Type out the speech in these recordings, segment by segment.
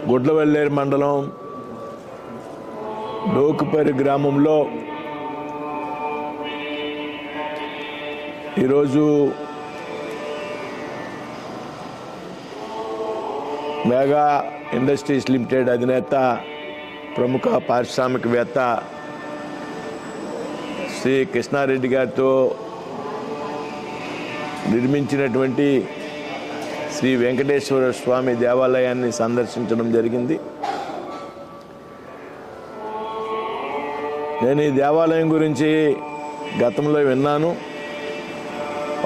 గుడ్లవెల్లేరు మండలం డోకుపరి గ్రామంలో ఈరోజు మెగా ఇండస్ట్రీస్ లిమిటెడ్ అధినేత ప్రముఖ పారిశ్రామికవేత్త శ్రీ కృష్ణారెడ్డి గారితో నిర్మించినటువంటి శ్రీ వెంకటేశ్వర స్వామి దేవాలయాన్ని సందర్శించడం జరిగింది. నేను ఈ దేవాలయం గురించి గతంలో విన్నాను.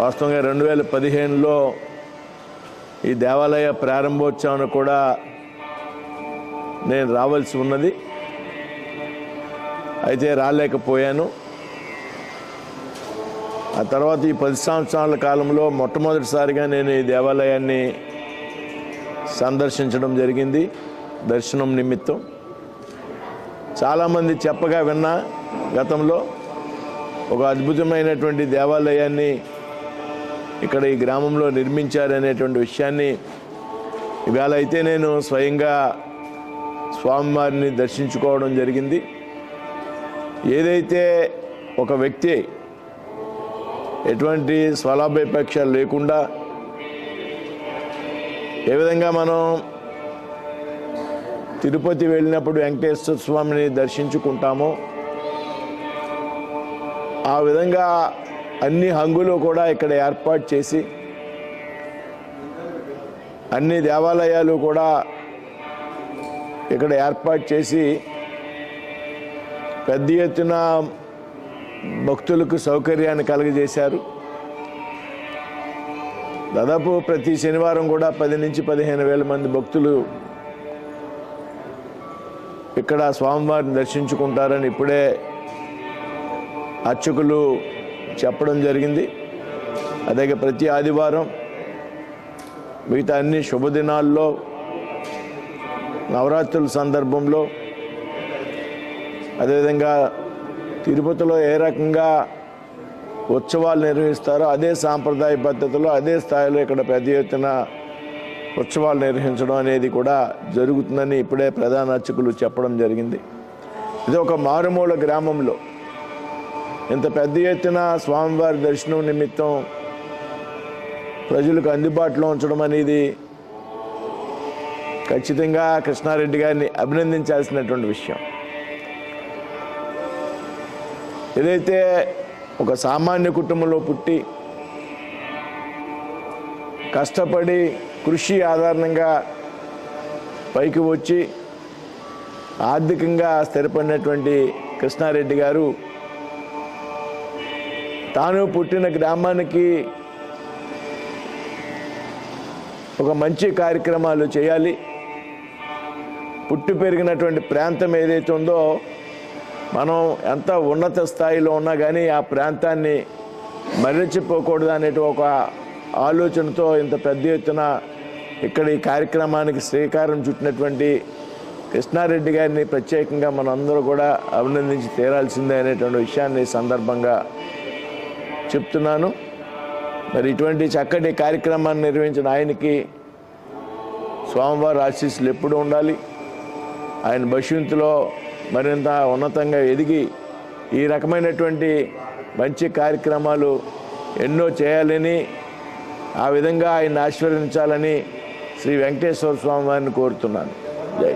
వాస్తవంగా 2015లో ఈ దేవాలయ ప్రారంభోత్సవానికి కూడా నేను రావాల్సి ఉన్నది, అయితే రాలేకపోయాను. ఆ తర్వాత ఈ 10 సంవత్సరాల కాలంలో మొట్టమొదటిసారిగా నేను ఈ దేవాలయాన్ని సందర్శించడం జరిగింది దర్శనం నిమిత్తం. చాలామంది చెప్పగా విన్నా గతంలో ఒక అద్భుతమైనటువంటి దేవాలయాన్ని ఇక్కడ ఈ గ్రామంలో నిర్మించారనేటువంటి విషయాన్ని ఇవాళ అయితే నేను స్వయంగా స్వామివారిని దర్శించుకోవడం జరిగింది. ఏదైతే ఒక వ్యక్తి ఎటువంటి స్వలాభాపేక్షలు లేకుండా ఏ విధంగా మనం తిరుపతి వెళ్ళినప్పుడు వెంకటేశ్వర స్వామిని దర్శించుకుంటామో ఆ విధంగా అన్ని హంగులు కూడా ఇక్కడ ఏర్పాటు చేసి అన్ని దేవాలయాలు కూడా ఇక్కడ ఏర్పాటు చేసి పెద్ద ఎత్తున భక్తులకు సౌకర్యాన్ని కలుగజేశారు. దాదాపు ప్రతి శనివారం కూడా 10 నుంచి 15 వేల మంది భక్తులు ఇక్కడ స్వామివారిని దర్శించుకుంటారని ఇప్పుడే అర్చకులు చెప్పడం జరిగింది. అదే ప్రతి ఆదివారం మిగతా అన్ని శుభదినాల్లో నవరాత్రుల సందర్భంలో అదేవిధంగా తిరుపతిలో ఏ రకంగా ఉత్సవాలు నిర్వహిస్తారో అదే సాంప్రదాయ పద్ధతిలో అదే స్థాయిలో ఇక్కడ పెద్ద ఎత్తున ఉత్సవాలు నిర్వహించడం అనేది కూడా జరుగుతుందని ఇప్పుడే ప్రధాన అర్చకులు చెప్పడం జరిగింది. ఇది ఒక మారుమూల గ్రామంలో ఇంత పెద్ద ఎత్తున స్వామివారి దర్శనం నిమిత్తం ప్రజలకు అందుబాటులో ఉంచడం అనేది ఖచ్చితంగా కృష్ణారెడ్డి గారిని అభినందించాల్సినటువంటి విషయం. ఏదైతే ఒక సామాన్య కుటుంబంలో పుట్టి కష్టపడి కృషి ఆధారంగా పైకి వచ్చి ఆర్థికంగా స్థిరపడినటువంటి కృష్ణారెడ్డి గారు తాను పుట్టిన గ్రామానికి ఒక మంచి కార్యక్రమాలు చేయాలి, పుట్టి పెరిగినటువంటి ప్రాంతం ఏదైతే ఉందో మనం ఎంత ఉన్నత స్థాయిలో ఉన్నా కానీ ఆ ప్రాంతాన్ని మరచిపోకూడదు అనే ఒక ఆలోచనతో ఇంత పెద్ద ఎత్తున ఇక్కడ ఈ కార్యక్రమానికి శ్రీకారం చుట్టినటువంటి కృష్ణారెడ్డి గారిని ప్రత్యేకంగా మనందరూ కూడా అభినందించి తీరాల్సిందే అనేటువంటి విషయాన్ని సందర్భంగా చెప్తున్నాను. మరి ఇటువంటి చక్కటి కార్యక్రమాన్ని నిర్వహించిన ఆయనకి స్వామివారి ఆశీస్సులు ఎప్పుడూ ఉండాలి. ఆయన భవిష్యత్తులో మరింత ఉన్నతంగా ఎదిగి ఈ రకమైనటువంటి మంచి కార్యక్రమాలు ఎన్నో చేయాలని, ఆ విధంగా ఆయన ఆశీర్వదించాలని శ్రీ వెంకటేశ్వర స్వామి వారిని కోరుతున్నాను. జై.